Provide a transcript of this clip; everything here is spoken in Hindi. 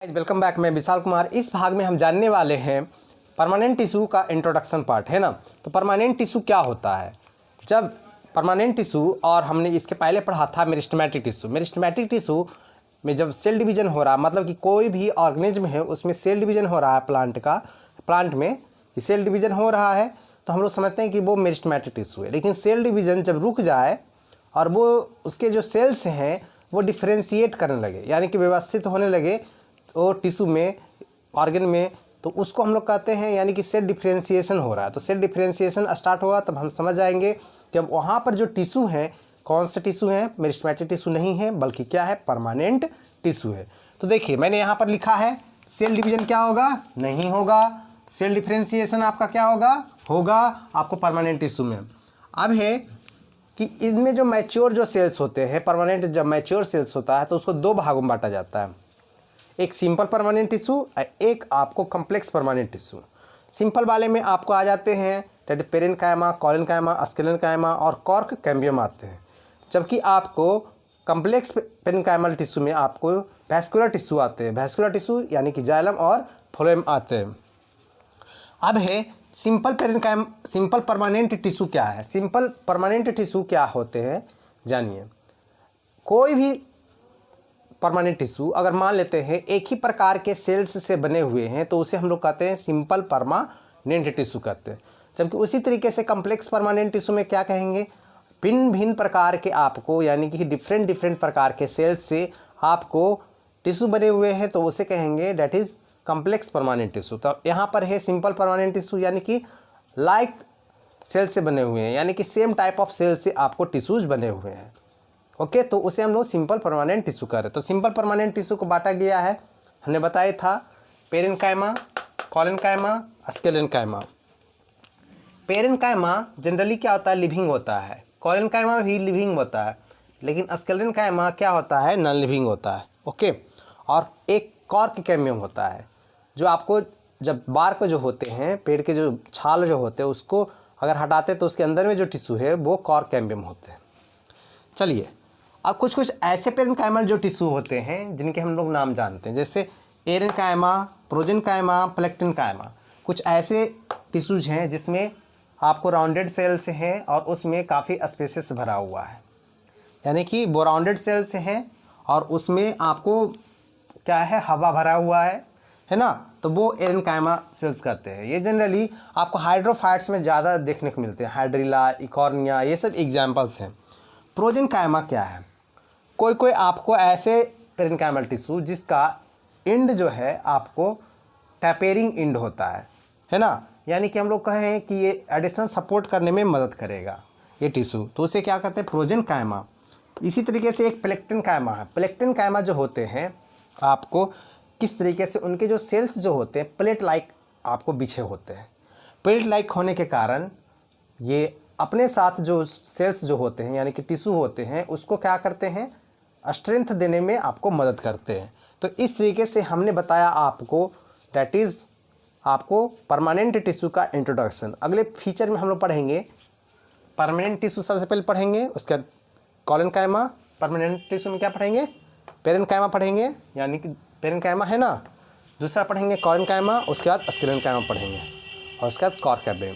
Welcome back. मैं विशाल कुमार। इस भाग में हम जानने वाले हैं परमानेंट टिश्यू का इंट्रोडक्शन पार्ट है ना। तो परमानेंट टिश्यू क्या होता है? जब परमानेंट टिश्यू और हमने इसके पहले पढ़ा था मेरिस्टेमेटिक टिश्यू। मेरिस्टेमेटिक टिश्यू में जब सेल डिवीजन हो रहा है, मतलब कि कोई भी ऑर्गेनिज्म है उसमें सेल डिवीजन हो रहा है, प्लांट में सेल डिवीजन हो रहा है, तो हम लोग समझते हैं कि वो मेरिस्टेमेटिक टिश्यू है। लेकिन सेल डिवीजन जब रुक जाए और वो उसके जो सेल्स हैं वो डिफ्रेंशिएट करने लगे, यानी कि व्यवस्थित होने लगे तो टिश्यू में, ऑर्गन में, तो उसको हम लोग कहते हैं यानी कि सेल डिफ्रेंशिएशन हो रहा है। तो सेल डिफ्रेंशिएशन स्टार्ट होगा तब हम समझ जाएंगे कि अब वहाँ पर जो टिश्यू है कौन सा टिश्यू है, मेरिस्टेमेटिक टिश्यू नहीं है बल्कि क्या है, परमानेंट टिश्यू है। तो देखिए मैंने यहाँ पर लिखा है सेल डिवीजन क्या होगा, नहीं होगा। सेल डिफ्रेंशिएशन आपका क्या होगा, होगा आपको परमानेंट टिश्यू में। अब है कि इनमें जो मैच्योर जो सेल्स होते हैं, परमानेंट जब मैच्योर सेल्स होता है तो उसको दो भागों में बांटा जाता है, एक सिंपल परमानेंट टिश्यू और एक आपको कॉम्प्लेक्स परमानेंट टिश्यू। सिंपल वाले में आपको आ जाते हैं पेरेन्काइमा, कोलेनकाइमा, स्क्लेरेन्काइमा और कॉर्क कैम्बियम आते हैं। जबकि आपको कॉम्प्लेक्स पेरेन्काइमल टिश्यू में आपको वैस्कुलर टिश्यू आते हैं, वैस्कुलर टिश्यू यानी कि जाइलम और फ्लोएम आते हैं। अब है सिंपल परमानेंट टिश्यू क्या है। सिंपल परमानेंट टिश्यू क्या होते हैं जानिए। कोई भी परमानेंट टिश्यू अगर मान लेते हैं एक ही प्रकार के सेल्स से बने हुए हैं तो उसे हम लोग कहते हैं सिंपल परमानेंट टिश्यू कहते हैं। जबकि उसी तरीके से कॉम्प्लेक्स परमानेंट टिश्यू में क्या कहेंगे, भिन्न भिन्न प्रकार के आपको यानी कि डिफरेंट प्रकार के सेल्स से आपको टिश्यू बने हुए हैं तो उसे कहेंगे that is complex permanent tissue. तो यहाँ पर है सिंपल परमानेंट टिश्यू यानी कि लाइक सेल से बने हुए हैं, यानी कि सेम टाइप ऑफ सेल से आपको टिश्यूज बने हुए हैं। ओके, तो उसे हम लोग सिंपल परमानेंट टिश्यू कह रहे हैं। तो सिंपल परमानेंट टिश्यू को बांटा गया है, हमने बताया था parenchyma, collenchyma, sclerenchyma. Parenchyma generally क्या होता है, लिविंग होता है। कोलेनकाइमा भी लिविंग होता है, लेकिन स्क्लेरेन्काइमा क्या होता है, नॉन लिविंग होता है। ओके, और एक कॉर्क कैम्बियम होता है जो आपको जब बार्क जो होते हैं, पेड़ के जो छाल जो होते हैं उसको अगर हटाते तो उसके अंदर में जो टिश्यू है वो कॉर्क कैम्बियम होते हैं। चलिए अब कुछ ऐसे पेरेन्काइमल जो टिश्यू होते हैं जिनके हम लोग नाम जानते हैं, जैसे एरेन्काइमा, प्रोजेन्काइमा, प्लेक्टेन्काइमा। कुछ ऐसे टिश्यूज हैं जिसमें आपको राउंडेड सेल्स हैं और उसमें काफ़ी स्पेसेस भरा हुआ है, यानी कि वो राउंडेड सेल्स हैं और उसमें आपको क्या है, हवा भरा हुआ है ना। तो वो एरेन्काइमा सेल्स कहते हैं। ये जनरली आपको हाइड्रोफाइट्स में ज़्यादा देखने को मिलते हैं, हाइड्रिला, इकॉर्निया, ये सब एग्जाम्पल्स हैं। प्रोजेन्काइमा क्या है, कोई आपको ऐसे पेरेन्काइमल टिश्यू जिसका एंड जो है आपको टैपेरिंग एंड होता है ना, यानी कि हम लोग कहें कि ये एडिशनल सपोर्ट करने में मदद करेगा ये टिश्यू, तो उसे क्या कहते हैं, प्रोजेन्काइमा। इसी तरीके से एक प्लेक्टेन्काइमा है। प्लेक्टेन्काइमा जो होते हैं आपको किस तरीके से, उनके जो सेल्स जो होते हैं प्लेट लाइक आपको बिछे होते हैं। प्लेट लाइक होने के कारण ये अपने साथ जो सेल्स जो होते हैं यानी कि टिश्यू होते हैं उसको क्या करते हैं, स्ट्रेंथ देने में आपको मदद करते हैं। तो इस तरीके से हमने बताया आपको डैट इज़ आपको परमानेंट टिश्यू का इंट्रोडक्शन। अगले फीचर में हम लोग पढ़ेंगे परमानेंट टिश्यू, सबसे पहले पढ़ेंगे, उसके बाद कोलेनकाइमा। परमानेंट टिश्यू में क्या पढ़ेंगे, पेरेन्काइमा पढ़ेंगे, यानी कि पेरेन्काइमा है ना, दूसरा पढ़ेंगे कोलेनकाइमा, उसके बाद स्क्लेरेन्काइमा पढ़ेंगे और उसके बाद कॉर्क कैम्बियम।